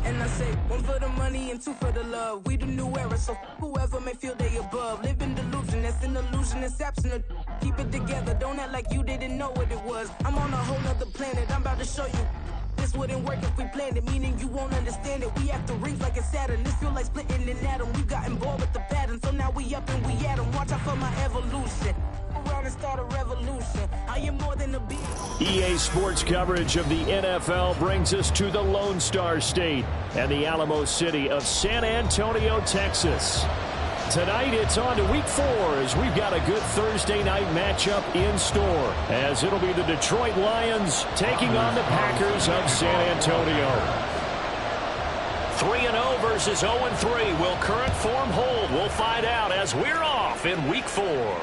And I say, one for the money and two for the love. We the new era, so whoever may feel they above. Live in delusion, that's an illusion, it's absent. Keep it together, don't act like you didn't know what it was. I'm on a whole nother planet, I'm about to show you. This wouldn't work if we planned it, meaning you won't understand it. We have to rings like it's Saturn. This feel like splitting an atom. We got involved with the pattern, so now we up and we at 'em. Watch out for my evolution. Around and start a revolution. I am more than a beat. EA Sports coverage of the NFL brings us to the Lone Star State and the Alamo City of San Antonio, Texas. Tonight it's on to week 4 as we've got a good Thursday night matchup in store, as it'll be the Detroit Lions taking on the Packers of San Antonio. 3-0 versus 0-3. Will current form hold? We'll find out as we're off in week 4.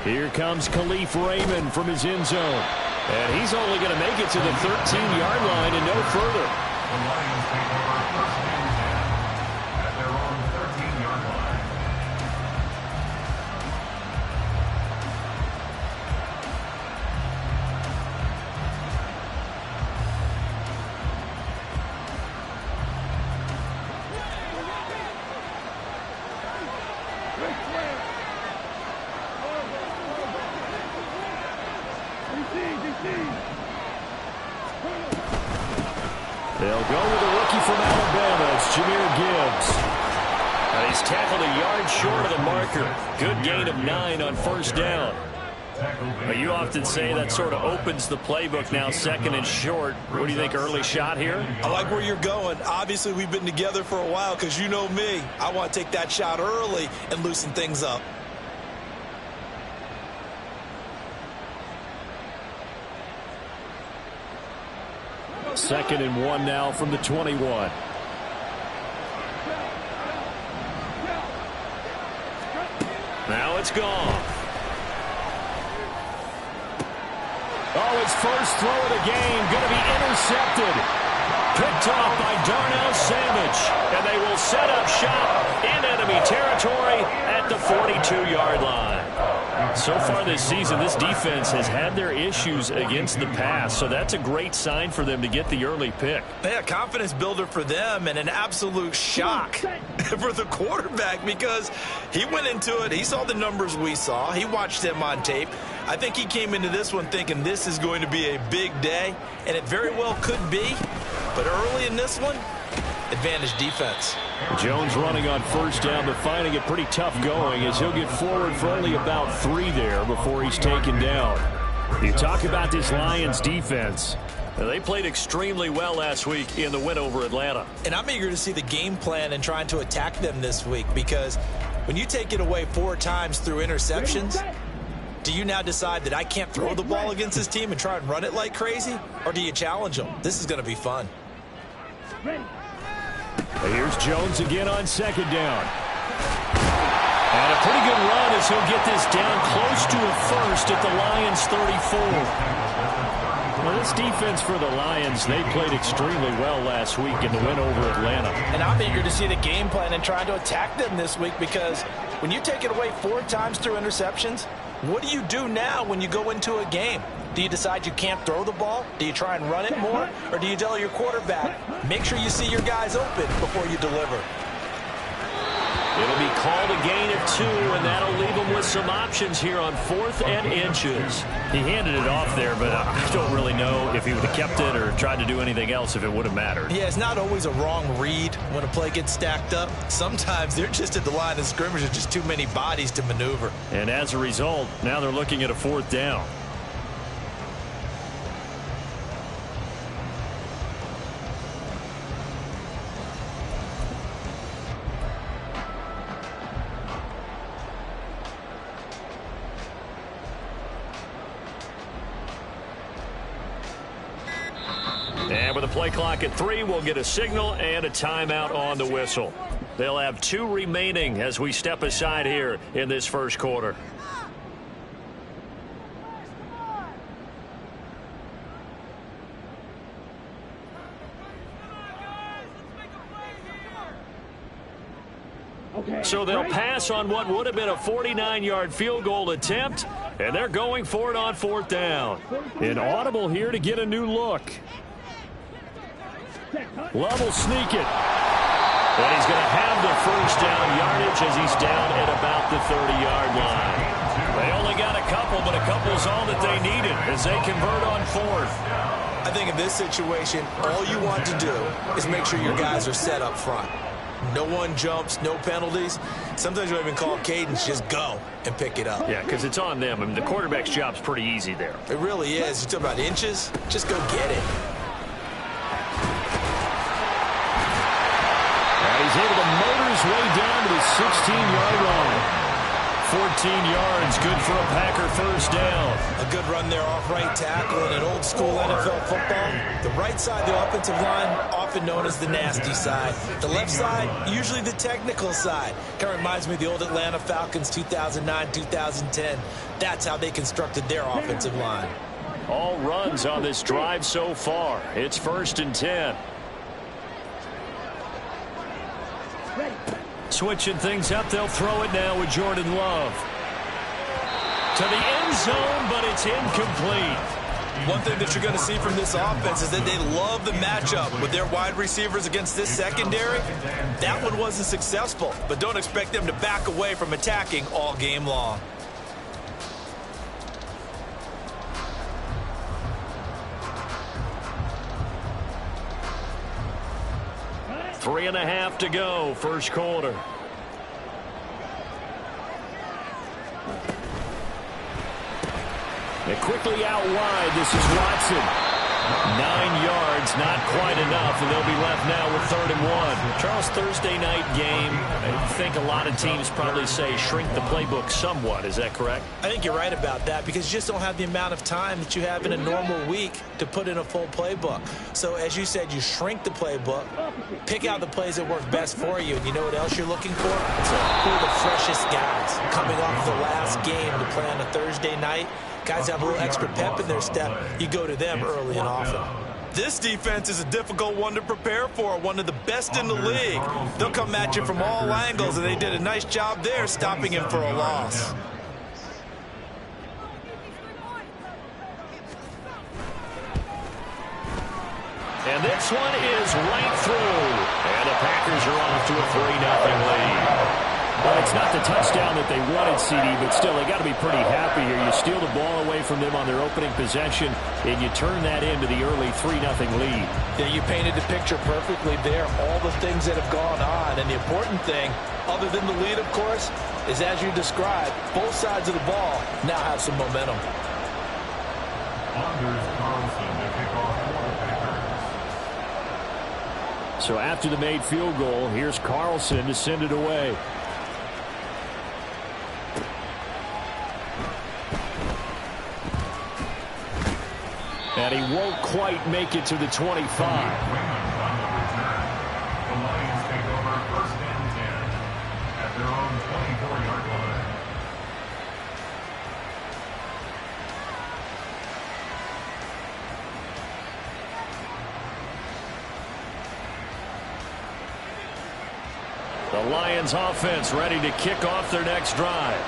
Here comes Khalif Raymond from his end zone. And he's only going to make it to the 13-yard line and no further. The Lions take over first and 10 at their own 13-yard line. They'll go with a rookie from Alabama. It's Jahmyr Gibbs. And he's tackled a yard short of the marker. Good gain of 9 on first down. But you often say that sort of opens the playbook now, second and short. What do you think, early shot here? I like where you're going. Obviously, we've been together for a while because you know me. I want to take that shot early and loosen things up. Second and 1 now from the 21. Now it's gone. Oh, his first throw of the game going to be intercepted. Picked off by Darnell Savage. And they will set up shop in enemy territory at the 42-yard line. So far this season, this defense has had their issues against the pass, so that's a great sign for them to get the early pick. Yeah, confidence builder for them and an absolute shock for the quarterback because he went into it. He saw the numbers we saw. He watched them on tape. I think he came into this one thinking this is going to be a big day, and it very well could be. But early in this one, advantage defense. Jones running on first down, but finding it pretty tough going as he'll get forward for only about 3 there before he's taken down. You talk about this Lions defense. They played extremely well last week in the win over Atlanta. And I'm eager to see the game plan and trying to attack them this week because when you take it away 4 times through interceptions, do you now decide that I can't throw the ball against this team and try and run it like crazy? Or do you challenge them? This is going to be fun. Here's Jones again on second down. And a pretty good run as he'll get this down close to a first at the Lions 34. Well, this defense for the Lions, they played extremely well last week in the win over Atlanta. And I'm eager to see the game plan and trying to attack them this week because when you take it away 4 times through interceptions, what do you do now when you go into a game? Do you decide you can't throw the ball? Do you try and run it more? Or do you tell your quarterback, make sure you see your guys open before you deliver? It'll be called a gain of 2, and that'll leave him with some options here on 4th and inches. He handed it off there, but I don't really know if he would have kept it or tried to do anything else if it would have mattered. Yeah, it's not always a wrong read when a play gets stacked up. Sometimes they're just at the line of scrimmage with just too many bodies to maneuver. And as a result, now they're looking at a 4th down. And with the play clock at 3, we'll get a signal and a timeout on the whistle. They'll have 2 remaining as we step aside here in this first quarter. So they'll pass on what would have been a 49-yard field goal attempt, and they're going for it on 4th down. An audible here to get a new look. Love will sneak it. And he's going to have the first down yardage as he's down at about the 30-yard line. They only got a couple, but a couple's all that they needed as they convert on fourth. I think in this situation, all you want to do is make sure your guys are set up front. No one jumps, no penalties. Sometimes you don't even call cadence, just go and pick it up. Yeah, because it's on them. I mean, the quarterback's job's pretty easy there. It really is. You talk about inches, just go get it. He's able to motor his way down to the 16-yard line. 14 yards, good for a Packer first down. A good run there off right tackle in an old-school NFL football. The right side of the offensive line, often known as the nasty side. The left side, usually the technical side. Kind of reminds me of the old Atlanta Falcons 2009-2010. That's how they constructed their offensive line. All runs on this drive so far. It's 1st and 10. Switching things up, they'll throw it now with Jordan Love. To the end zone, but it's incomplete. One thing that you're going to see from this offense is that they love the matchup with their wide receivers against this secondary. That one wasn't successful, but don't expect them to back away from attacking all game long. 3.5 to go, first quarter. And quickly out wide, this is Watson. 9 yards, not quite enough, and they'll be left now with 3rd and 1. Charles, Thursday night game, I think a lot of teams probably say shrink the playbook somewhat. Is that correct? I think you're right about that because you just don't have the amount of time that you have in a normal week to put in a full playbook. So as you said, you shrink the playbook, pick out the plays that work best for you, and you know what else you're looking for? Who are the freshest guys coming off the last game to play on a Thursday night? Guys have a little extra pep in their step. You go to them early and often. This defense is a difficult one to prepare for, one of the best in the league. They'll come at you from all angles, and they did a nice job there stopping him for a loss. And this one is right through. And the Packers are off to a 3-0 lead. Well, it's not the touchdown that they wanted, CD, but still, they got to be pretty happy here. You steal the ball away from them on their opening possession, and you turn that into the early 3-0 lead. Yeah, you painted the picture perfectly there. All the things that have gone on, and the important thing, other than the lead, of course, is as you described, both sides of the ball now have some momentum. So after the made field goal, here's Carlson to send it away. And he won't quite make it to the 25. The Lions take over 1st and 10 at their own 24-yard line. The Lions offense ready to kick off their next drive.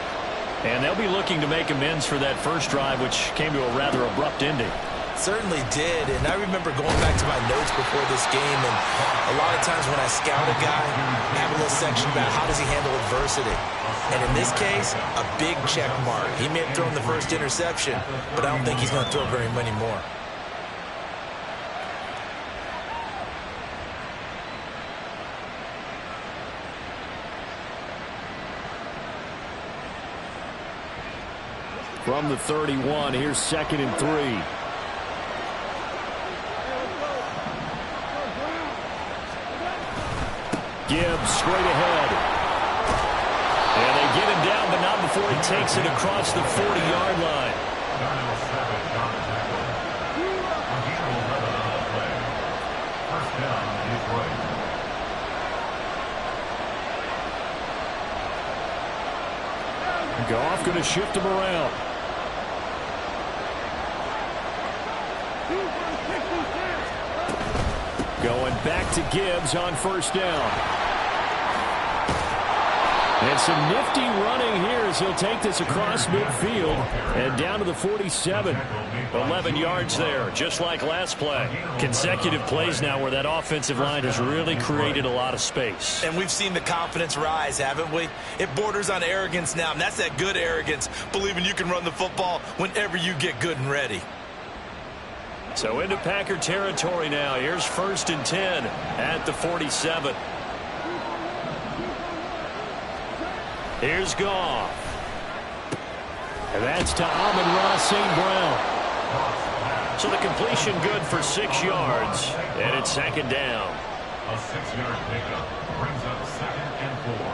And they'll be looking to make amends for that first drive, which came to a rather abrupt ending. Certainly did, and I remember going back to my notes before this game, and a lot of times when I scout a guy, I have a little section about how does he handle adversity. And in this case, a big check mark. He may have thrown the first interception, but I don't think he's going to throw very many more. From the 31, here's 2nd and 3. Gibbs straight ahead. And they get him down, but not before he takes it across the 40-yard line. Goff going to shift him around. Going back to Gibbs on 1st down. And some nifty running here as he'll take this across midfield and down to the 47. 11 yards there, just like last play. Consecutive plays now where that offensive line has really created a lot of space. And we've seen the confidence rise, haven't we? It borders on arrogance now, and that's that good arrogance, believing you can run the football whenever you get good and ready. So into Packer territory now. Here's 1st and 10 at the 47. Here's Goff. And that's to Amon-Ra St. Brown. So the completion good for 6 yards. And it's 2nd down. A 6-yard pickup brings up 2nd and 4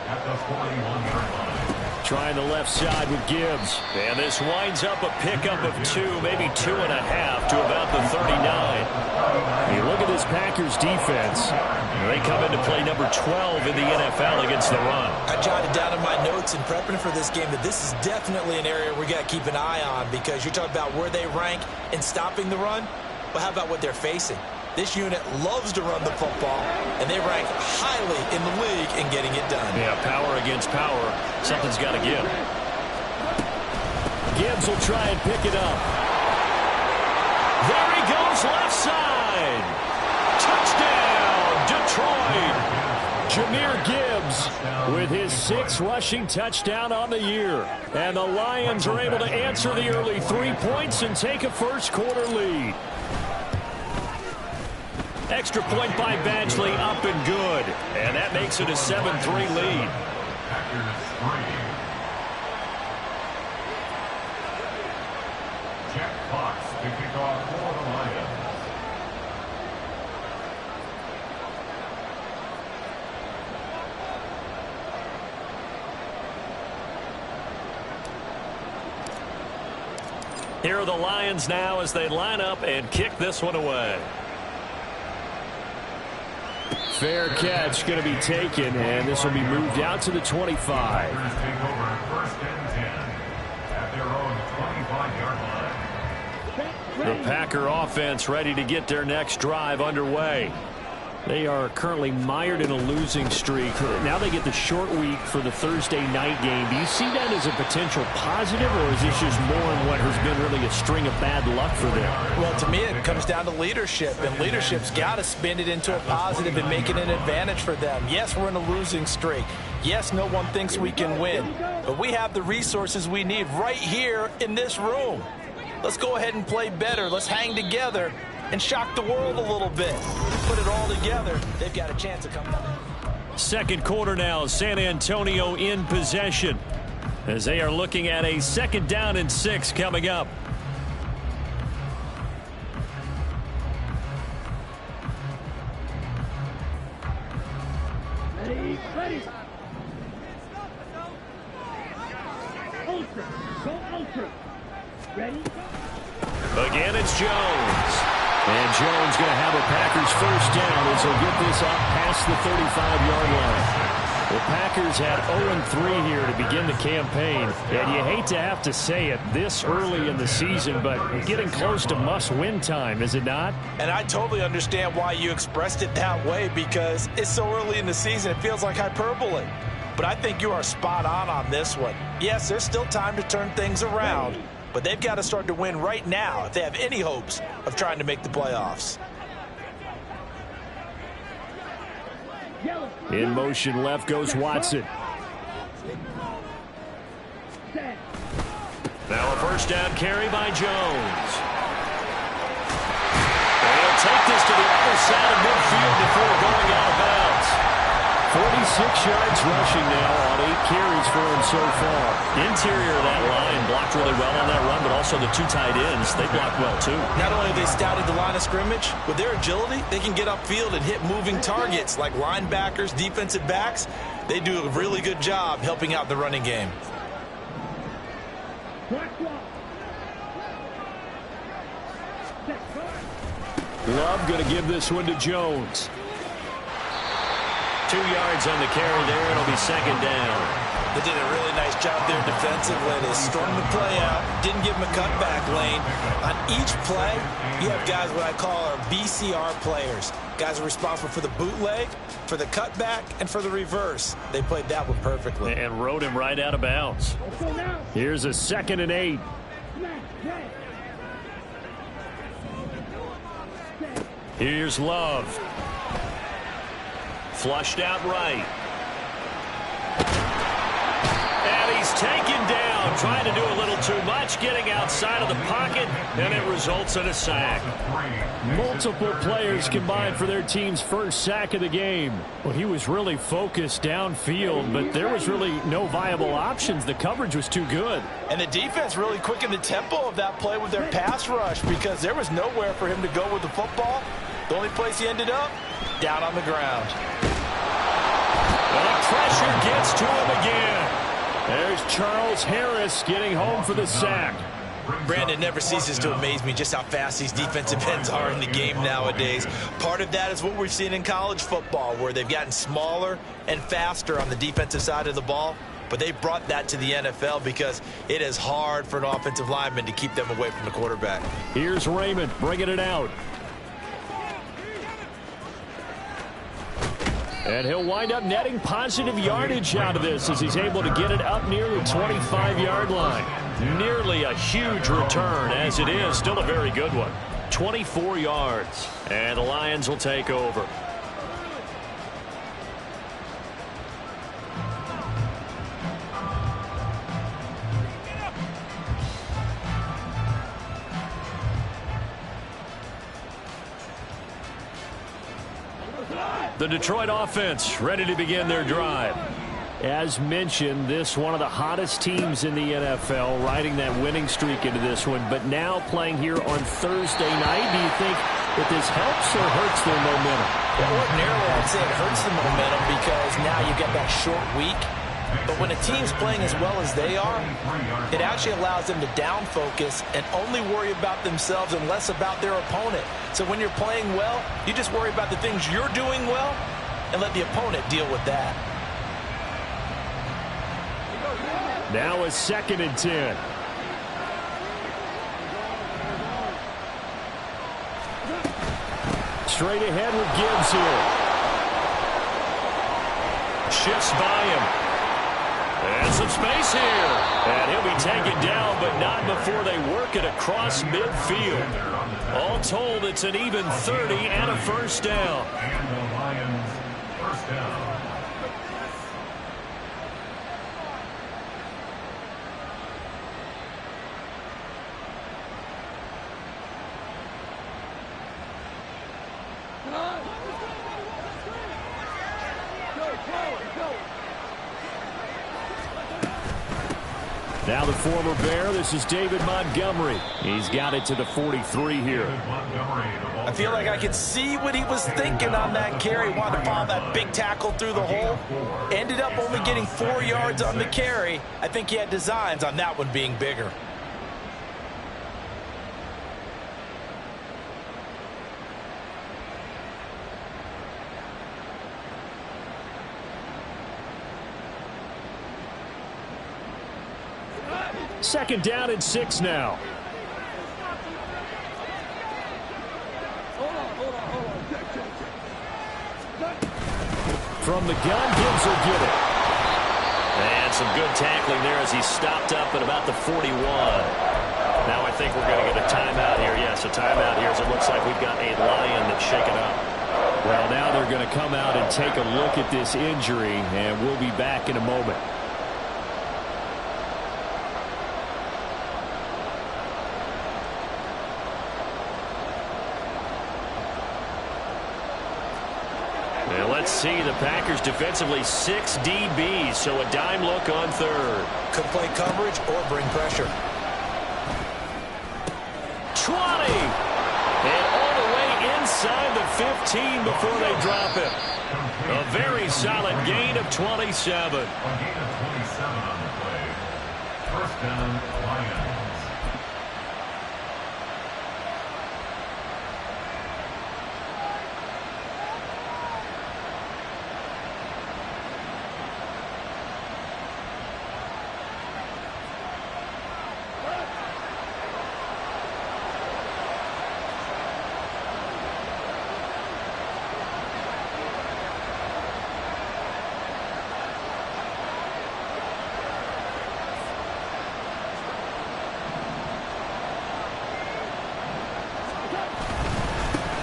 at the 41-yard line. Trying the left side with Gibbs. And this winds up a pickup of 2, maybe 2.5 to about the 39. You look at this Packers defense. They come into play number 12 in the NFL against the run. I jotted down in my notes in prepping for this game that this is definitely an area we got to keep an eye on, because you're talking about where they rank in stopping the run. But how about what they're facing? This unit loves to run the football, and they rank highly in the league in getting it done. Yeah, power against power. Something's got to give. Gibbs will try and pick it up. There he goes, left side. Touchdown, Detroit. Jahmyr Gibbs with his 6th rushing touchdown on the year. And the Lions are able to answer the early 3 points and take a first-quarter lead. Extra point by Badgley, up and good. And that makes it a 7-3 lead. Packers 3. Jack Fox to kick off for the Lions. Here are the Lions now as they line up and kick this one away. Fair catch going to be taken, and this will be moved out to the 25. Packers take over 1st and 10 at their own 25-yard line. The Packer offense ready to get their next drive underway. They are currently mired in a losing streak. Now they get the short week for the Thursday night game. Do you see that as a potential positive, or is this just more in what has been really a string of bad luck for them? Well, to me, it comes down to leadership, and leadership's got to spin it into a positive and make it an advantage for them. Yes, we're in a losing streak. Yes, no one thinks we can win, but we have the resources we need right here in this room. Let's go ahead and play better. Let's hang together and shock the world a little bit. Put it all together, they've got a chance of coming up. 2nd quarter now, San Antonio in possession as they are looking at a 2nd down and 6 coming up. Ready. Ultra. Go ultra. Ready? Again, it's Jones. And Jones going to have a Packers 1st down as he'll get this up past the 35-yard line. The Packers had 0-3 here to begin the campaign. And you hate to have to say it this early in the season, but getting close to must-win time, is it not? And I totally understand why you expressed it that way, because it's so early in the season, it feels like hyperbole. But I think you are spot on this one. Yes, there's still time to turn things around, but they've got to start to win right now if they have any hopes of trying to make the playoffs. In motion left goes Watson. Now a 1st down carry by Jones. And he'll take this to the other side of midfield before going out of bounds. 46 yards rushing now on 8 carries for him so far. Interior of that line blocked really well on that run, but also the 2 tight ends, they blocked well too. Not only have they scouted the line of scrimmage, with their agility, they can get upfield and hit moving targets like linebackers, defensive backs. They do a really good job helping out the running game. Love going to give this one to Jones. 2 yards on the carry there. It'll be 2nd down. They did a really nice job there defensively. They stormed the play out, didn't give him a cutback lane. On each play, you have guys what I call our BCR players. Guys are responsible for the bootleg, for the cutback, and for the reverse. They played that one perfectly. And rode him right out of bounds. Here's a 2nd and 8. Here's Love. Flushed out right. And he's taken down, trying to do a little too much, getting outside of the pocket, and it results in a sack. Multiple players combined for their team's first sack of the game. Well, he was really focused downfield, but there was really no viable options. The coverage was too good. And the defense really quickened the tempo of that play with their pass rush because there was nowhere for him to go with the football. The only place he ended up, down on the ground. The pressure gets to him again. There's Charles Harris getting home for the sack. Brandon, never ceases to amaze me just how fast these defensive ends are in the game nowadays. Part of that is what we've seen in college football, where they've gotten smaller and faster on the defensive side of the ball. But they brought that to the NFL because it is hard for an offensive lineman to keep them away from the quarterback. Here's Raymond bringing it out. And he'll wind up netting positive yardage out of this as he's able to get it up near the 25-yard line. Nearly a huge return as it is. Still a very good one. 24 yards. And the Lions will take over. The Detroit offense ready to begin their drive. As mentioned, this one of the hottest teams in the NFL, riding that winning streak into this one, but now playing here on Thursday night. Do you think that this helps or hurts their momentum? Well, ordinarily, I'd say it hurts the momentum because now you get that short week. But when a team's playing as well as they are, it actually allows them to down focus and only worry about themselves and less about their opponent. So when you're playing well, you just worry about the things you're doing well and let the opponent deal with that. Now a 2nd and 10. Straight ahead with Gibbs here. Shifts by him. And some space here. And he'll be taken down, but not before they work it across midfield. All told, it's an even 30 and a first down. And the Lions first down. Now the former Bear, this is David Montgomery. He's got it to the 43 here. I feel like I could see what he was thinking on that carry. Wanted to follow that big tackle through the hole. Ended up only getting 4 yards on the carry. I think he had designs on that one being bigger. Second down and 6 now. From the gun, Gibbs will get it. And some good tackling there as he stopped up at about the 41. Now I think we're going to get a timeout here. Yes, a timeout here as it looks like we've got a Lion that's shaken up. Well, now they're going to come out and take a look at this injury, and we'll be back in a moment. Let's see, the Packers defensively 6 DBs, so a dime look on third. Could play coverage or bring pressure. 20! And all the way inside the 15 before they drop it. A very solid gain of 27. A gain of 27 on the play. First down, Lions.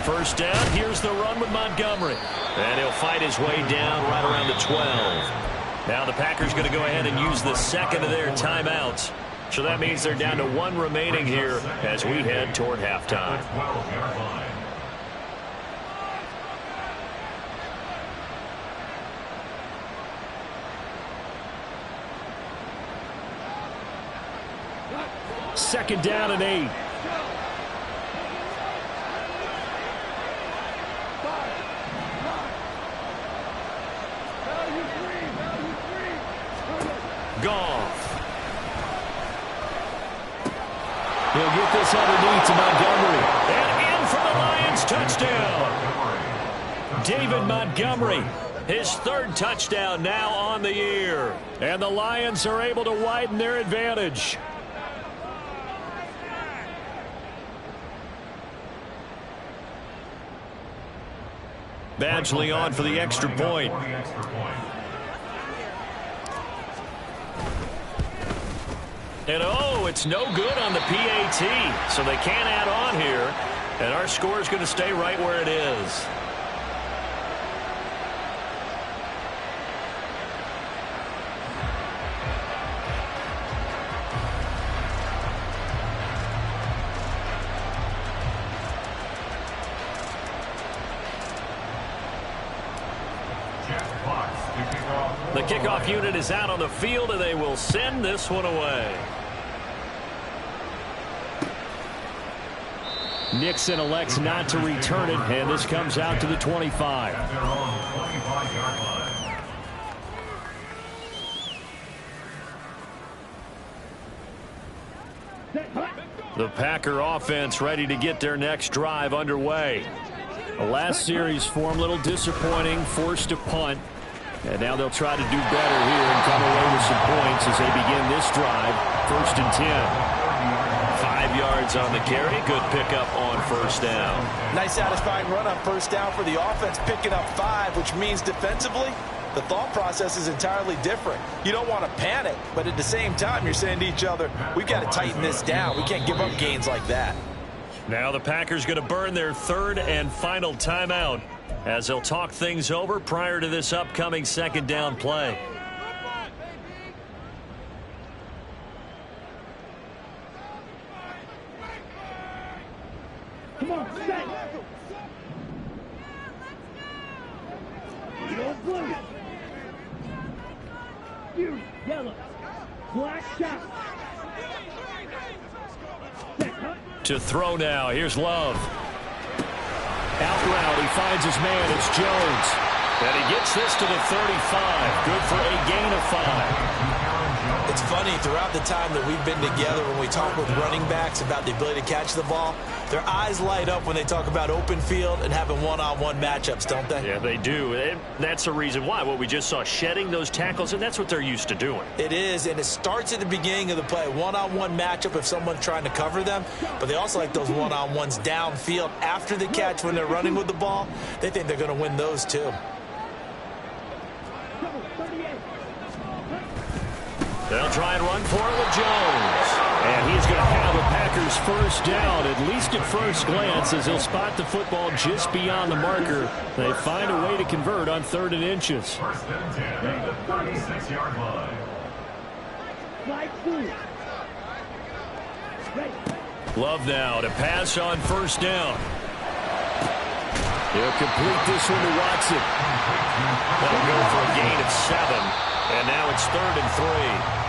first down. Here's the run with Montgomery. And he'll fight his way down right around the 12. Now the Packers going to go ahead and use the second of their timeouts. So that means they're down to one remaining here as we head toward halftime. Second down and 8. Goff. He'll get this underneath to Montgomery. And in for the Lions touchdown. David Montgomery, his third touchdown now on the year. And the Lions are able to widen their advantage. Badgley on for the extra point. And oh, it's no good on the PAT, so they can't add on here. And our score is going to stay right where it is. The kickoff unit is out on the field, and they will send this one away. Nixon elects not to return it, and this comes out to the 25. The Packer offense ready to get their next drive underway. The last series form a little disappointing, forced to punt. And now they'll try to do better here and come away with some points as they begin this drive. 1st and 10. 5 yards on the carry. Good pickup on first down. Nice satisfying run on first down for the offense, picking up 5, which means defensively, the thought process is entirely different. You don't want to panic, but at the same time, you're saying to each other, we've got to tighten this down. We can't give up gains like that. Now the Packers going to burn their third and final timeout as they'll talk things over prior to this upcoming second down play. Come on, set. Don't blue. You, yellow. Black shot. To throw now. Here's Love. Out route, he finds his man. It's Jones. And he gets this to the 35. Good for a gain of 5. It's funny, throughout the time that we've been together, when we talk with running backs about the ability to catch the ball, their eyes light up when they talk about open field and having one-on-one matchups, don't they? Yeah, they do. And that's the reason why. What we just saw, shedding those tackles, and that's what they're used to doing. It is, and it starts at the beginning of the play. One-on-one matchup if someone's trying to cover them, but they also like those one-on-ones downfield after the catch when they're running with the ball. They think they're going to win those too. They'll try and run for it with Jones. And he's going to have a Packers first down, at least at first glance, as he'll spot the football just beyond the marker. They find a way to convert on 3rd and inches. 1st and 10 at the 36-yard line. Love now to pass on first down. He'll complete this one to Watson. That'll go for a gain of 7. And now it's 3rd and 3.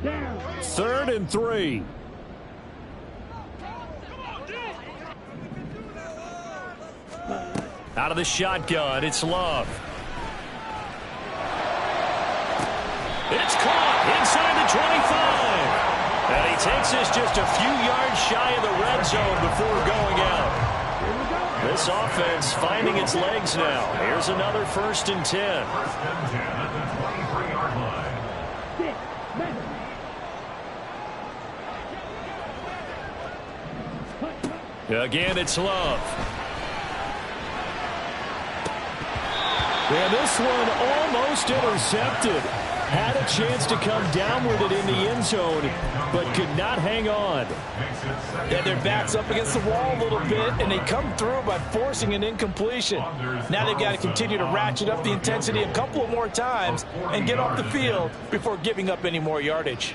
Down. 3rd and 3. Out of the shotgun, it's Love. It's caught inside the 25. And he takes this just a few yards shy of the red zone before going out. Here we go. This offense finding its legs now. Here's another 1st and 10. First and 10 at the 23-yard line. Six. Madden. Again, it's Love. And this one almost intercepted. Had a chance to come down with it in the end zone, but could not hang on. Yeah, their back's up against the wall a little bit, and they come through by forcing an incompletion. Now they've got to continue to ratchet up the intensity a couple of more times and get off the field before giving up any more yardage.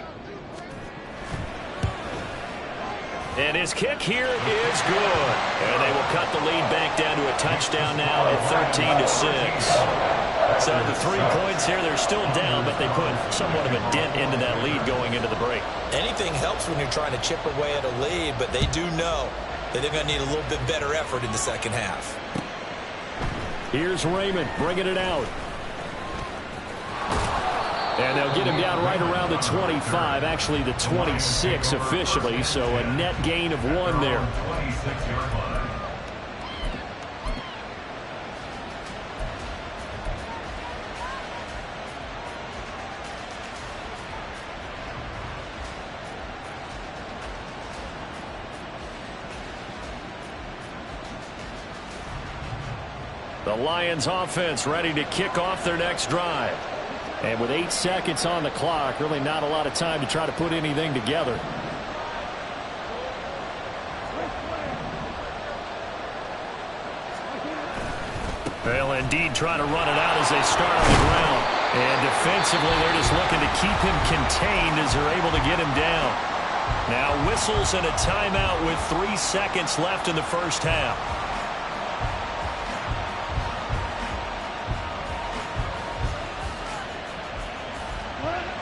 And his kick here is good. And they will cut the lead back down to a touchdown now at 13-6. So the 3 points here, they're still down, but they put somewhat of a dent into that lead going into the break. Anything helps when you're trying to chip away at a lead, but they do know that they're going to need a little bit better effort in the second half. Here's Raymond bringing it out. And they'll get him down right around the 25, actually the 26 officially, so a net gain of 1 there. 26-yard line. The Lions offense ready to kick off their next drive. And with 8 seconds on the clock, really not a lot of time to try to put anything together. They'll indeed try to run it out as they start on the ground. And defensively, they're just looking to keep him contained as they're able to get him down. Now whistles and a timeout with 3 seconds left in the first half.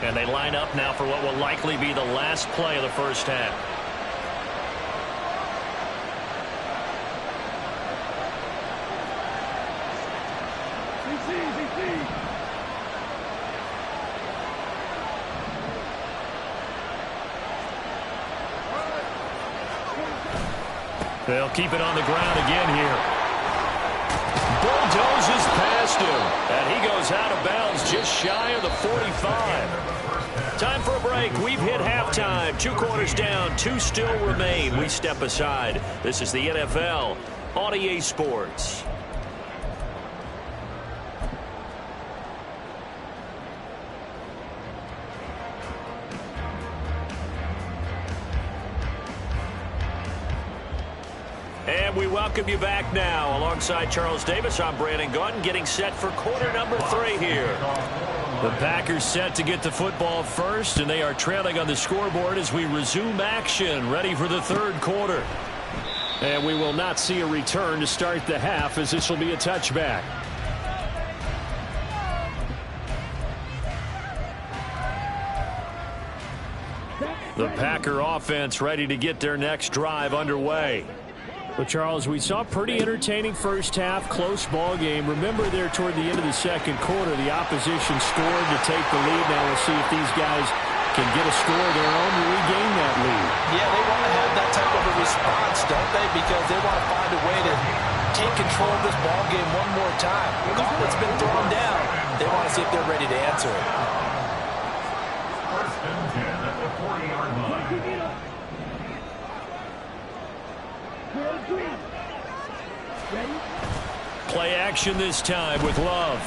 And they line up now for what will likely be the last play of the first half. They'll keep it on the ground again here. Bulldozes past him. And he goes out of bounds just shy of the 45. Time for a break. We've hit halftime. 2 quarters down. 2 still remain. We step aside. This is the NFL on EA Sports. And we welcome you back now. Alongside Charles Davis, I'm Brandon Gunn, getting set for quarter number 3 here. The Packers set to get the football first, and they are trailing on the scoreboard as we resume action, ready for the 3rd quarter. And we will not see a return to start the half, as this will be a touchback. The Packer offense ready to get their next drive underway. Well, Charles, we saw a pretty entertaining first half, close ball game. Remember there toward the end of the 2nd quarter, the opposition scored to take the lead. Now we'll see if these guys can get a score of their own to regain that lead. Yeah, they want to have that type of a response, don't they? Because they want to find a way to take control of this ball game one more time. Gauntlet's been thrown down. They want to see if they're ready to answer it. First and 10 at the 40-yard line. Play action this time with Love.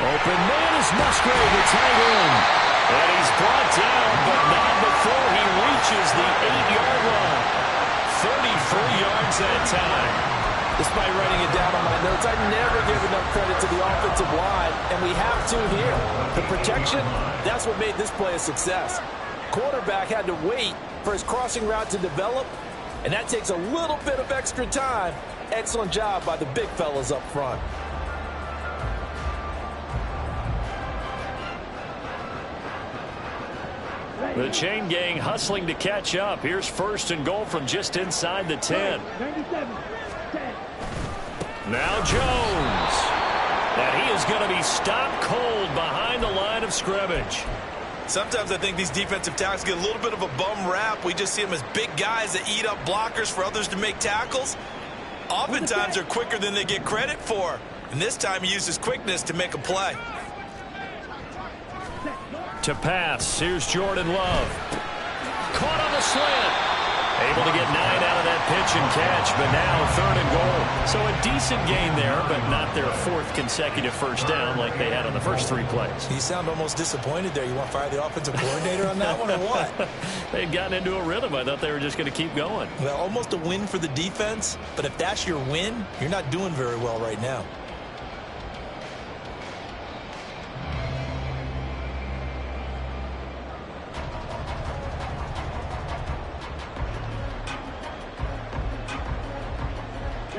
Open man is Musgrave, the tight end. And he's brought down, but not before he reaches the 8-yard line. 33 yards that time. Despite writing it down on my notes, I never give enough credit to the offensive line, and we have to here. The protection, that's what made this play a success. Quarterback had to wait for his crossing route to develop, and that takes a little bit of extra time. Excellent job by the big fellas up front. The chain gang hustling to catch up. Here's 1st and goal from just inside the 10. 97. 10. Now Jones. And he is going to be stopped cold behind the line of scrimmage. Sometimes I think these defensive tackles get a little bit of a bum rap. We just see them as big guys that eat up blockers for others to make tackles. Oftentimes, they're quicker than they get credit for. And this time, he uses quickness to make a play. To pass, here's Jordan Love. Caught on the slant. Able to get 9 out of that pitch and catch, but now 3rd and goal. So a decent gain there, but not their 4th consecutive first down like they had on the first 3 plays. You sound almost disappointed there. You want to fire the offensive coordinator on that one or what? They'd gotten into a rhythm. I thought they were just going to keep going. Well, almost a win for the defense, but if that's your win, you're not doing very well right now.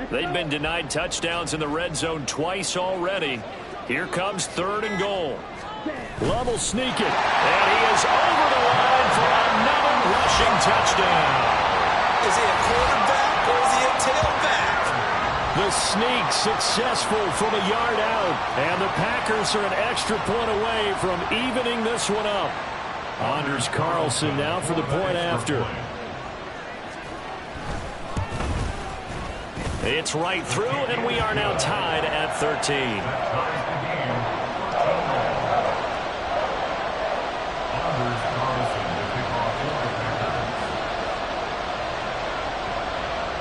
They've been denied touchdowns in the red zone twice already. Here comes 3rd and goal. Love will sneak it, and he is over the line for another rushing touchdown. Is he a quarterback or is he a tailback? The sneak successful from a yard out, and the Packers are an extra point away from evening this one up. Anders Carlson now for the point after. It's right through, and we are now tied at 13.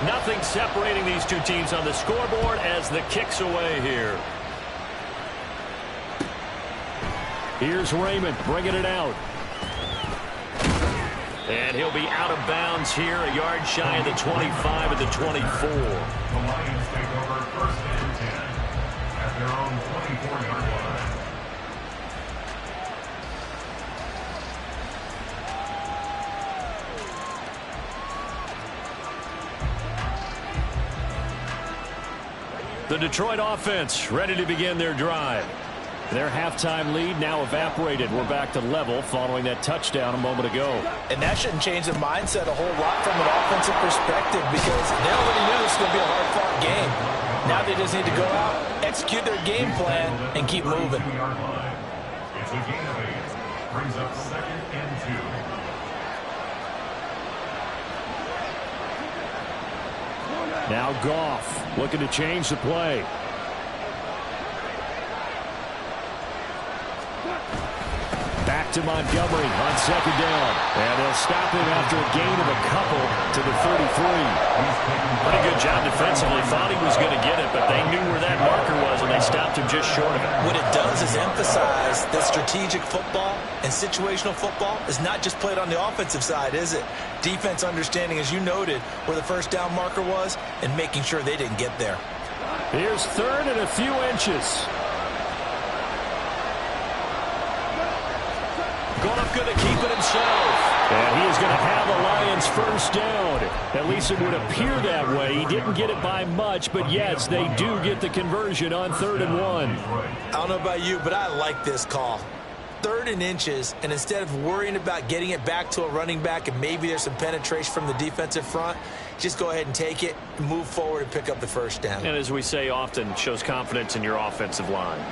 Nothing separating these two teams on the scoreboard as the kick's away here. Here's Raymond bringing it out. And he'll be out of bounds here, a yard shy of the 25 at the 24. The Lions take over 1st and 10 at their own 24-yard line. The Detroit offense ready to begin their drive. Their halftime lead now evaporated. We're back to level following that touchdown a moment ago. And that shouldn't change the mindset a whole lot from an offensive perspective because they already knew this was going to be a hard-fought game. Now they just need to go out, execute their game plan, and keep moving. It's a gain of 8. Brings up 2nd and 2. Now Goff looking to change the play. Back to Montgomery on 2nd down. And they'll stop him after a gain of a couple to the 33. Pretty good job defensively. Thought he was going to get it, but they knew where that marker was, and they stopped him just short of it. What it does is emphasize that strategic football and situational football is not just played on the offensive side, is it? Defense understanding, as you noted, where the first down marker was and making sure they didn't get there. Here's 3rd and a few inches. Goff going to keep it himself. And he is going to have the Lions first down. At least it would appear that way. He didn't get it by much, but yes, they do get the conversion on 3rd and 1. I don't know about you, but I like this call. 3rd and inches, and instead of worrying about getting it back to a running back and maybe there's some penetration from the defensive front, just go ahead and take it, move forward, and pick up the first down. And as we say often, shows confidence in your offensive line.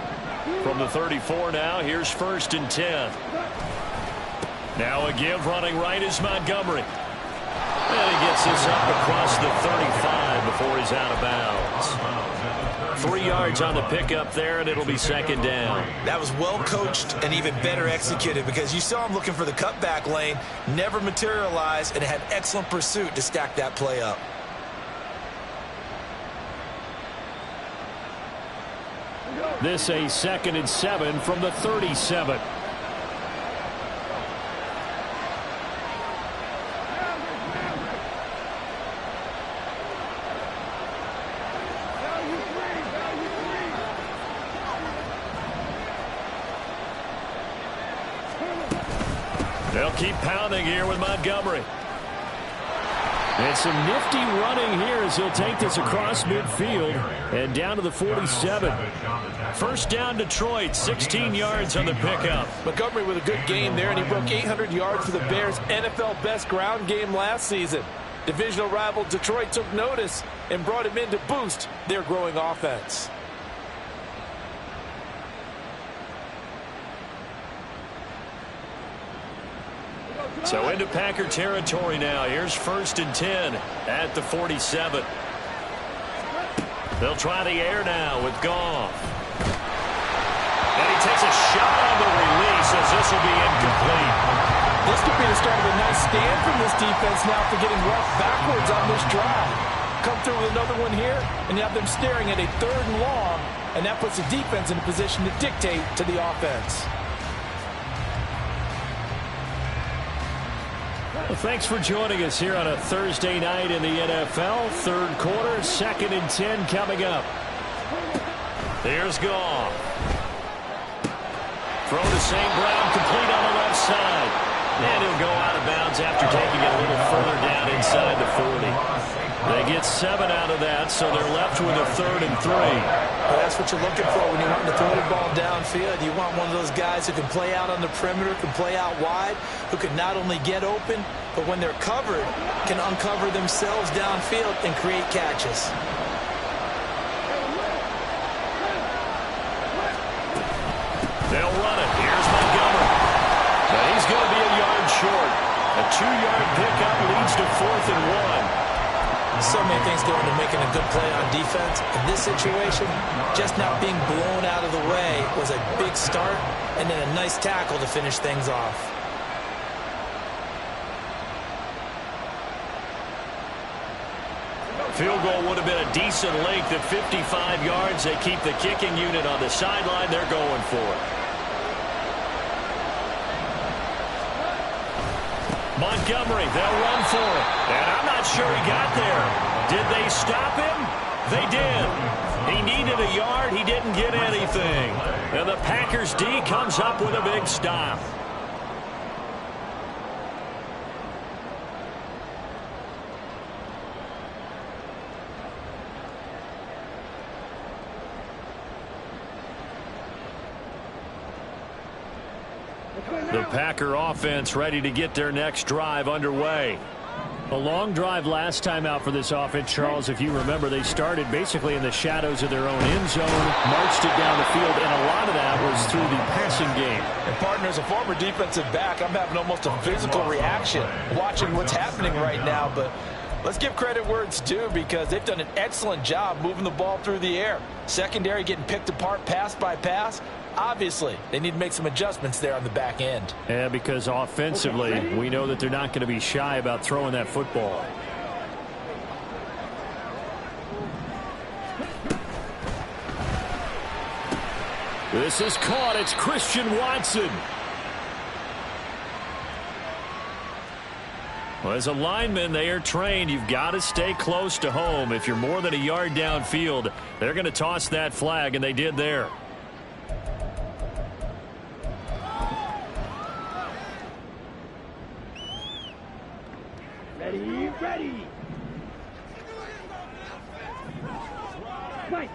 From the 34 now, here's 1st and 10. Now a give running right is Montgomery. And he gets this up across the 35 before he's out of bounds. 3 yards on the pickup there, and it'll be 2nd down. That was well coached and even better executed because you saw him looking for the cutback lane, never materialized, and had excellent pursuit to stack that play up. This a 2nd and 7 from the 37. They'll keep pounding here with Montgomery. And some nifty running here as he'll take this across midfield and down to the 47. First down Detroit, 16 yards on the pickup. Montgomery with a good game there, and he broke 800 yards for the Bears' NFL best ground game last season. Divisional rival Detroit took notice and brought him in to boost their growing offense. So into Packer territory now. Here's 1st and 10 at the 47. They'll try the air now with Goff. And he takes a shot on the release as this will be incomplete. This could be the start of a nice stand from this defense now for getting roughed backwards on this drive. Come through with another one here, and you have them staring at a 3rd and long, and that puts the defense in a position to dictate to the offense. Well, thanks for joining us here on a Thursday night in the NFL. 3rd quarter, 2nd and 10 coming up. Here's Goff. Throw to St. Brown, complete on the left side. And he'll go out of bounds after taking it a little further down inside the 40. They get 7 out of that, so they're left with a 3rd and 3. Well, that's what you're looking for when you want to throw the ball downfield. You want one of those guys who can play out on the perimeter, can play out wide, who can not only get open, but when they're covered, can uncover themselves downfield and create catches. They'll run it. Here's Montgomery. But he's going to be a yard short. A 2-yard pickup leads to 4th and 1. So many things go into making a good play on defense. In this situation, just not being blown out of the way was a big start, and then a nice tackle to finish things off. Field goal would have been a decent length at 55 yards. They keep the kicking unit on the sideline. They're going for it. Montgomery, they'll run for it. And I'm not sure he got there. Did they stop him? They did. He needed a yard. He didn't get anything. And the Packers D comes up with a big stop. The Packer offense ready to get their next drive underway. A long drive last time out for this offense, Charles. If you remember, they started basically in the shadows of their own end zone, marched it down the field, and a lot of that was through the passing game. And partner, as a former defensive back, I'm having almost a physical reaction watching what's happening right now. But let's give credit where it's due, because they've done an excellent job moving the ball through the air. Secondary getting picked apart pass by pass. Obviously, they need to make some adjustments there on the back end. Yeah, because offensively, we know that they're not going to be shy about throwing that football. This is caught. It's Christian Watson. Well, as a lineman, they are trained. You've got to stay close to home. If you're more than a yard downfield, they're going to toss that flag, and they did there. Ready. Wait.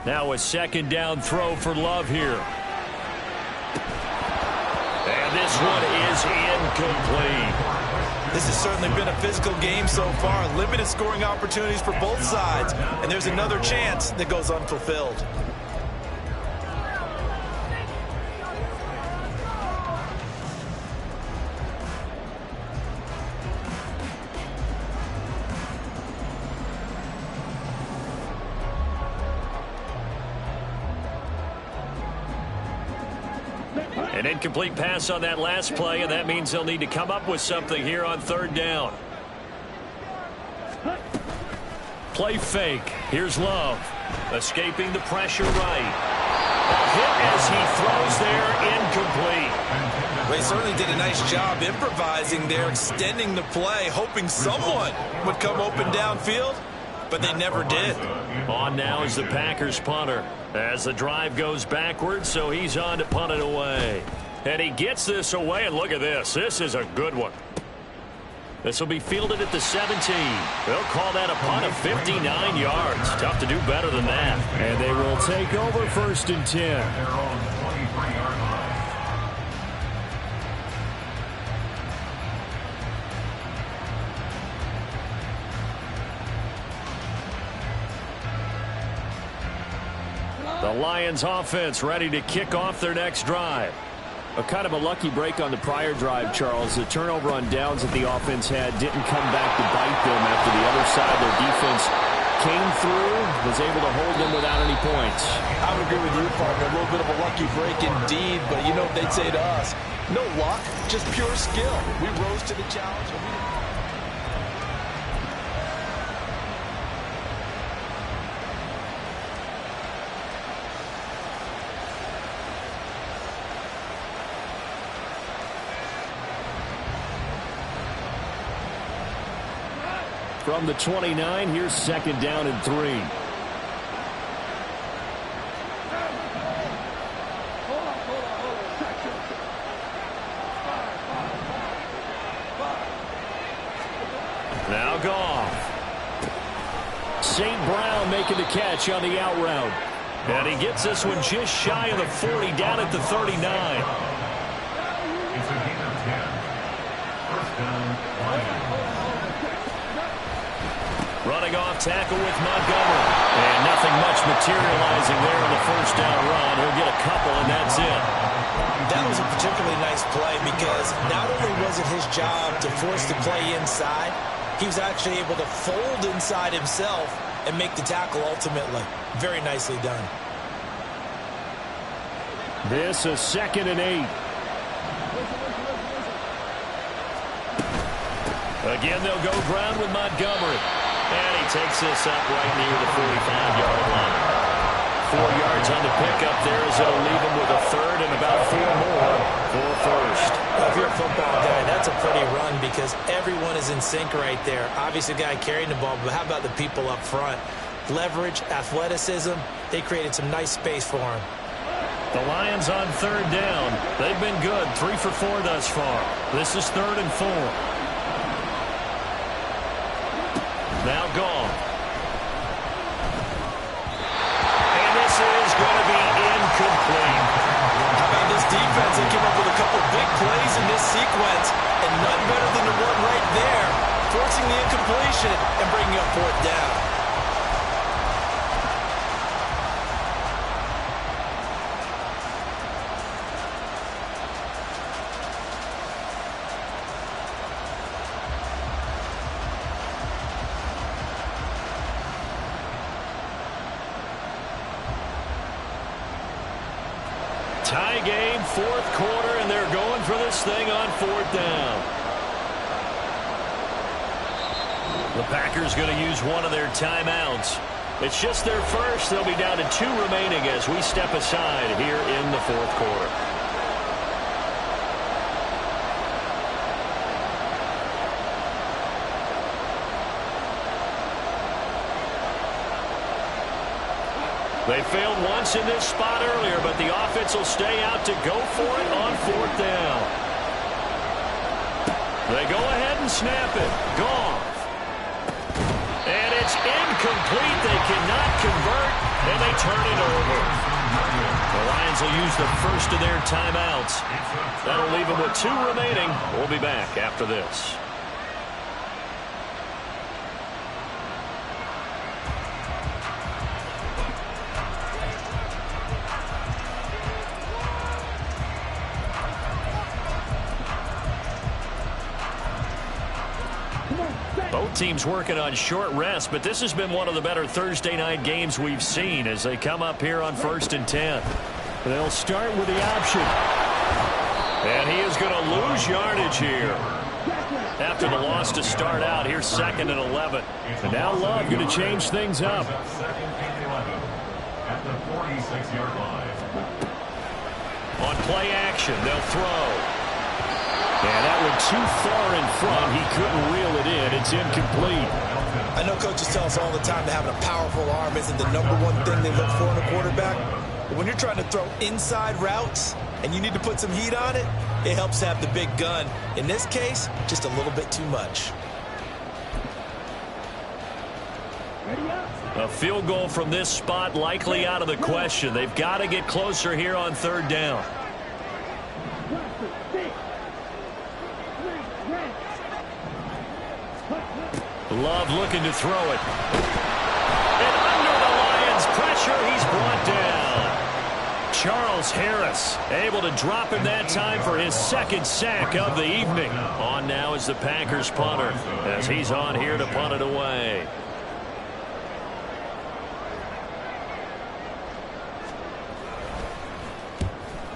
Now a 2nd down throw for Love here. And this one is incomplete. This has certainly been a physical game so far. Limited scoring opportunities for both sides. And there's another chance that goes unfulfilled. An incomplete pass on that last play, and that means they'll need to come up with something here on 3rd down. Play fake. Here's Love. Escaping the pressure right. A hit as he throws there, incomplete. They certainly did a nice job improvising there, extending the play, hoping someone would come open downfield, but they never did. On now is the Packers punter as the drive goes backwards, so he's on to punt it away. And he gets this away, and look at this. This is a good one. This will be fielded at the 17. They'll call that a punt of 59 yards. Tough to do better than that. And they will take over 1st and 10. The Lions offense ready to kick off their next drive. A kind of a lucky break on the prior drive, Charles. The turnover on downs that the offense had didn't come back to bite them after the other side. Their defense came through, was able to hold them without any points. I would agree with you, partner. A little bit of a lucky break indeed, but you know what they'd say to us? No luck, just pure skill. We rose to the challenge. From the 29, here's second down and 3. Now Goff. St. Brown making the catch on the out route. And he gets this one just shy of the 40, down at the 39. It's a gain of 10. First down, Lions. Running off tackle with Montgomery. And nothing much materializing there on the first down run. He'll get a couple, and that's it. That was a particularly nice play because not only was it his job to force the play inside, he was actually able to fold inside himself and make the tackle ultimately. Very nicely done. This is second and 8. Again, they'll go ground with Montgomery. And he takes this up right near the 45-yard line. 4 yards on the pickup there as it'll leave him with a third and about 4 more for first. Well, if you're a football guy, that's a pretty run because everyone is in sync right there. Obviously, the guy carrying the ball, but how about the people up front? Leverage, athleticism, they created some nice space for him. The Lions on third down. They've been good, 3 for 4 thus far. This is third and 4. Now Goff. And this is going to be incomplete. How about this defense? They came up with a couple big plays in this sequence, and none better than the one right there, forcing the incompletion and bringing up fourth down. Tie game, fourth quarter, and they're going for this thing on fourth down. The Packers going to use one of their timeouts. It's just their first. They'll be down to 2 remaining as we step aside here in the fourth quarter. They failed once in this spot earlier, but the offense will stay out to go for it on fourth down. They go ahead and snap it. Goff. And it's incomplete. They cannot convert, and they turn it over. The Lions will use the first of their timeouts. That'll leave them with 2 remaining. We'll be back after this. Both teams working on short rest, but this has been one of the better Thursday night games we've seen as they come up here on 1st and 10. They'll start with the option. And he is going to lose yardage here. After the loss to start out, here's 2nd and 11. And now Love going to change things up. Second and 11 at the 46-yard line. On play action, they'll throw. And that one too far in front. He couldn't reel it in. It's incomplete. I know coaches tell us all the time that having a powerful arm isn't the #1 thing they look for in a quarterback. But when you're trying to throw inside routes and you need to put some heat on it, it helps to have the big gun. In this case, just a little bit too much. A field goal from this spot likely out of the question. They've got to get closer here on third down. Love looking to throw it. And under the Lions' pressure, he's brought down. Charles Miles Harris able to drop him that time for his second sack of the evening. On now is the Packers punter as he's on here to punt it away.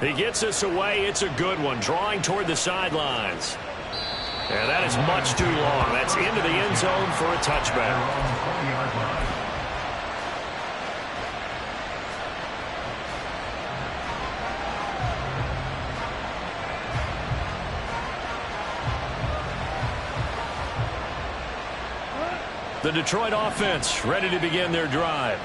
He gets us away. It's a good one, drawing toward the sidelines. And that is much too long. That's into the end zone for a touchback. The Detroit offense ready to begin their drive.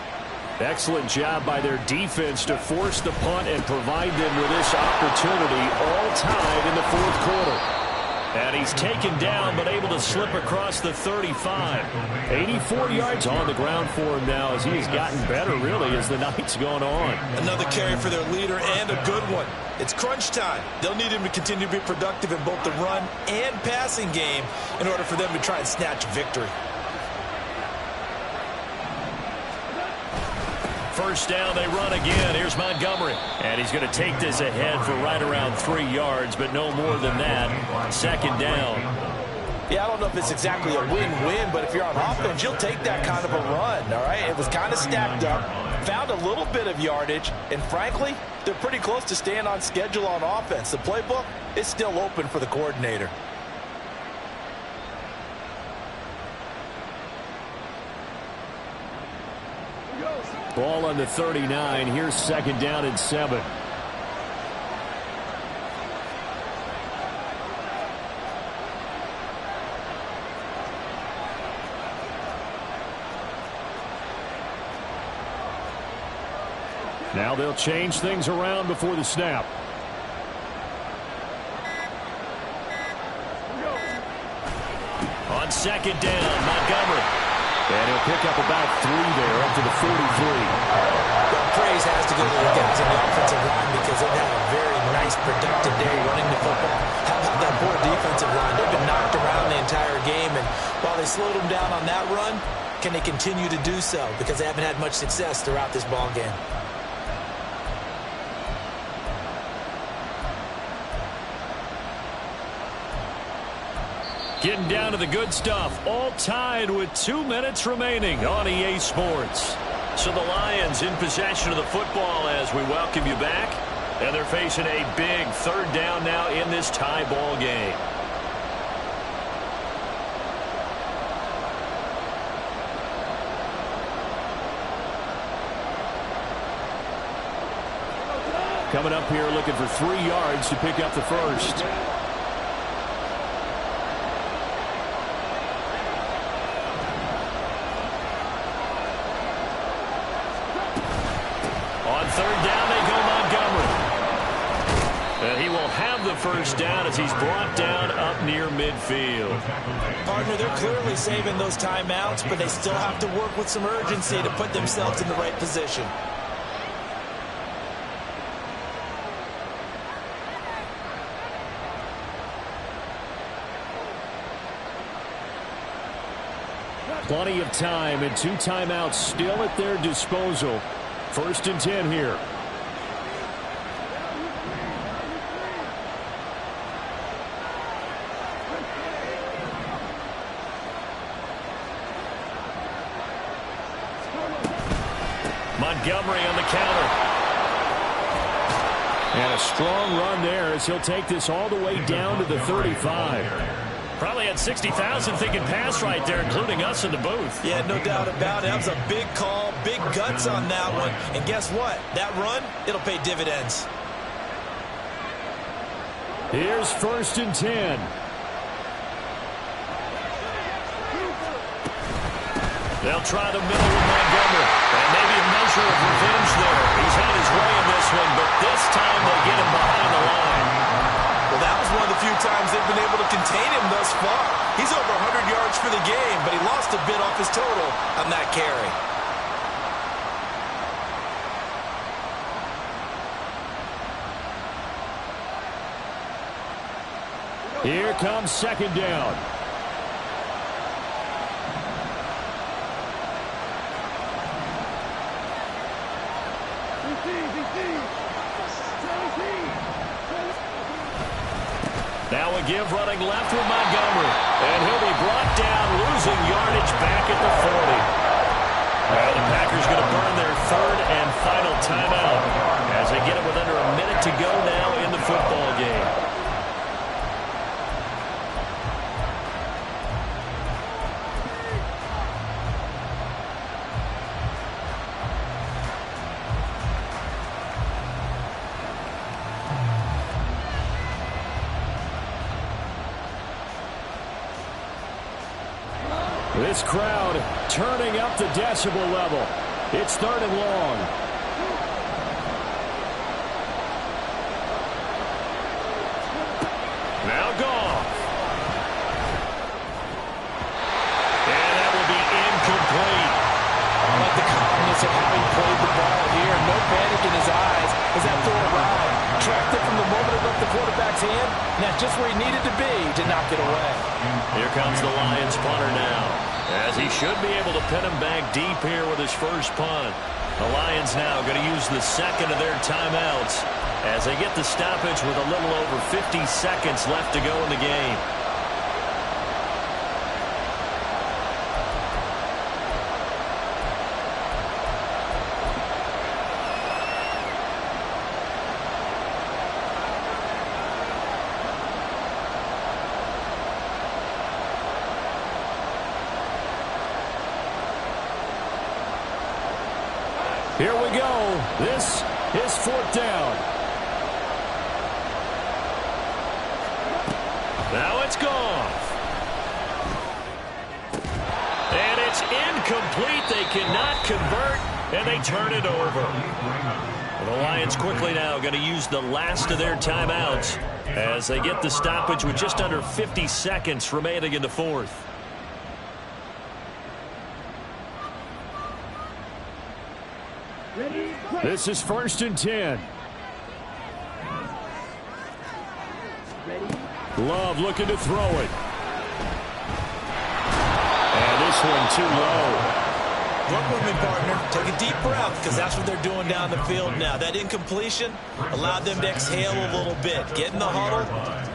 Excellent job by their defense to force the punt and provide them with this opportunity, all tied in the fourth quarter. And he's taken down but able to slip across the 35. 84 yards on the ground for him now as he has gotten better really as the night's gone on. Another carry for their leader and a good one. It's crunch time. They'll need him to continue to be productive in both the run and passing game in order for them to try and snatch victory. First down, they run again. Here's Montgomery. And he's going to take this ahead for right around 3 yards, but no more than that. Second down. Yeah, I don't know if it's exactly a win-win, but if you're on offense, you'll take that kind of a run, all right? It was kind of stacked up, found a little bit of yardage, and frankly, they're pretty close to staying on schedule on offense. The playbook is still open for the coordinator. Ball on the 39. Here's second down and 7. Now they'll change things around before the snap. On second down, Montgomery. And he'll pick up about 3 there, up to the 43. Well, praise has to go to the guys on the offensive line because they've had a very nice, productive day running the football. How about that poor defensive line? They've been knocked around the entire game, and while they slowed them down on that run, can they continue to do so? Because they haven't had much success throughout this ball game. Getting down to the good stuff. All tied with 2 minutes remaining on EA Sports. So the Lions in possession of the football as we welcome you back. And they're facing a big third down now in this tie ball game. Coming up here looking for 3 yards to pick up the first. Third down, they go Montgomery. And he will have the first down as he's brought down up near midfield. Partner, they're clearly saving those timeouts, but they still have to work with some urgency to put themselves in the right position. Plenty of time and 2 timeouts still at their disposal. First and 10 here. Montgomery on the counter. And a strong run there as he'll take this all the way down to the 35. Probably had 60,000 thinking pass right there, including us in the booth. Yeah, no doubt about it. That was a big call, big guts on that one. And guess what? That run, it'll pay dividends. Here's first and 10. They'll try the middle with Montgomery. And maybe a measure of revenge there. He's had his way in this one, but this time they get him behind the line. Well, that was one of the few times they've been able to contain him thus far. He's over 100 yards for the game, but he lost a bit off his total on that carry. Here comes second down. Now a give running left with Montgomery. And he'll be brought down, losing yardage back at the 40. Well, the Packers going to burn their third and final timeout as they get it with under a minute to go now in the football game. This crowd turning up the decibel level. It's 3rd and long. Now Goff. And that will be incomplete. I like the calmness of how he played the ball here. No panic in his eyes as that throw arrived. Tracked it from the moment it left the quarterback's hand. And that's just where he needed to be to knock it away. Here comes the Lions punter now, as he should be able to pin him back deep here with his first punt. The Lions now going to use the second of their timeouts as they get the stoppage with a little over 50 seconds left to go in the game. Here we go. This is 4th down. Now it's gone. And it's incomplete. They cannot convert, and they turn it over. The Lions quickly now going to use the last of their timeouts as they get the stoppage with just under 50 seconds remaining in the 4th. This is 1st and 10. Love looking to throw it. And this one too low. Work with me, partner. Take a deep breath, because that's what they're doing down the field now. That incompletion allowed them to exhale a little bit. Get in the huddle,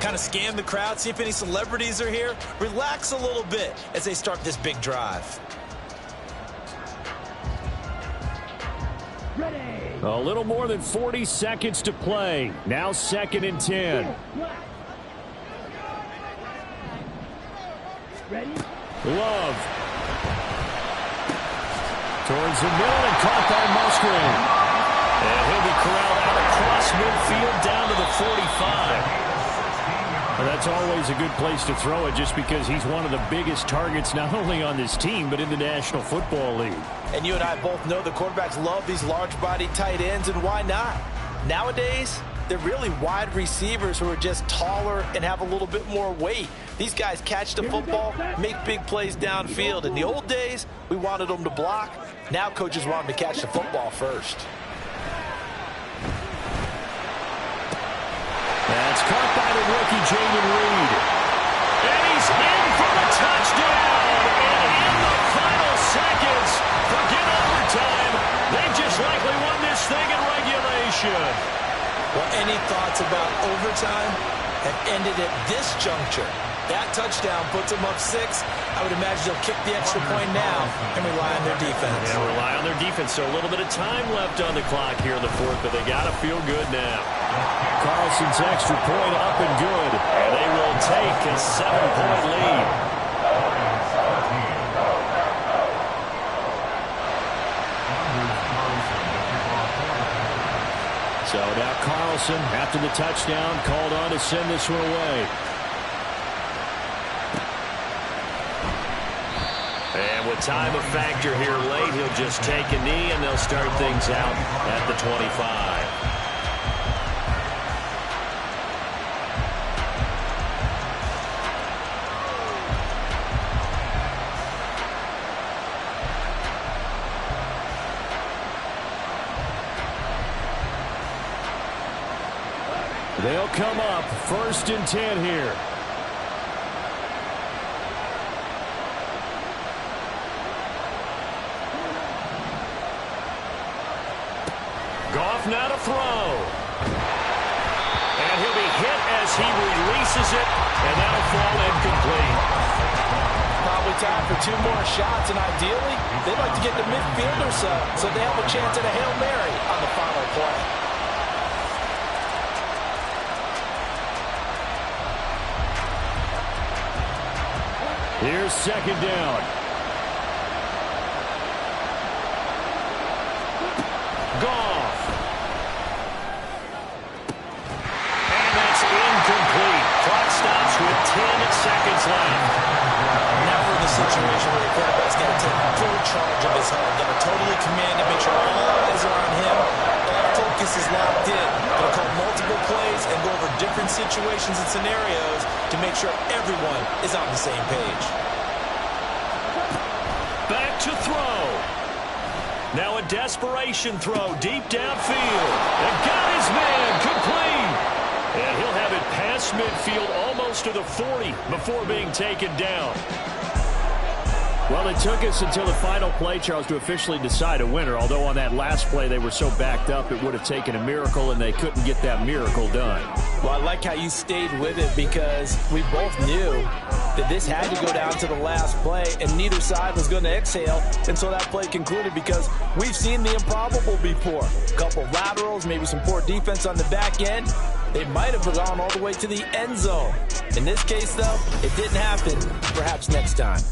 kind of scan the crowd, see if any celebrities are here. Relax a little bit as they start this big drive. A little more than 40 seconds to play. Now 2nd and 10. Love. Towards the middle and caught by Musgrave. And he'll be corralled out across midfield down to the 45. Well, that's always a good place to throw it just because he's one of the biggest targets not only on this team but in the National Football League. And you and I both know the quarterbacks love these large-bodied tight ends, and why not? Nowadays, they're really wide receivers who are just taller and have a little bit more weight. These guys catch the football, make big plays downfield. In the old days, we wanted them to block. Now coaches want them to catch the football first. That's caught by the rookie, Jaden Reed. And he's in for the touchdown. And in the final seconds, forget overtime. They just likely won this thing in regulation. Well, any thoughts about overtime have ended at this juncture. That touchdown puts them up 6. I would imagine they'll kick the extra point now and rely on their defense. Yeah, rely on their defense. So a little bit of time left on the clock here in the 4th, but they got to feel good now. Carlson's extra point up and good. And they will take a 7-point lead. So now Carlson, after the touchdown, called on to send this one away. And with time a factor here late, he'll just take a knee and they'll start things out at the 25. They'll come up 1st and 10 here. Goff now to throw. And he'll be hit as he releases it, and that'll fall incomplete. Probably time for 2 more shots, and ideally, they'd like to get the midfielder so they have a chance at a Hail Mary on the final play. Here's second down. Goff. And that's incomplete. Clock stops with 10 seconds left. Now we're in the situation where the quarterback's got to take full charge of his huddle. Got to totally command it, make sure all eyes are on him. All focus is locked in. Going to call multiple plays and go over different situations and scenarios to make sure everyone is on the same page. Back to throw. Now a desperation throw deep downfield. And got his man complete. And he'll have it past midfield almost to the 40 before being taken down. Well, it took us until the final play, Charles, to officially decide a winner. Although on that last play they were so backed up it would have taken a miracle, and they couldn't get that miracle done. Well, I like how you stayed with it because we both knew that this had to go down to the last play, and neither side was going to exhale until that play concluded because we've seen the improbable before. A couple laterals, maybe some poor defense on the back end. They might have gone all the way to the end zone. In this case, though, it didn't happen. Perhaps next time.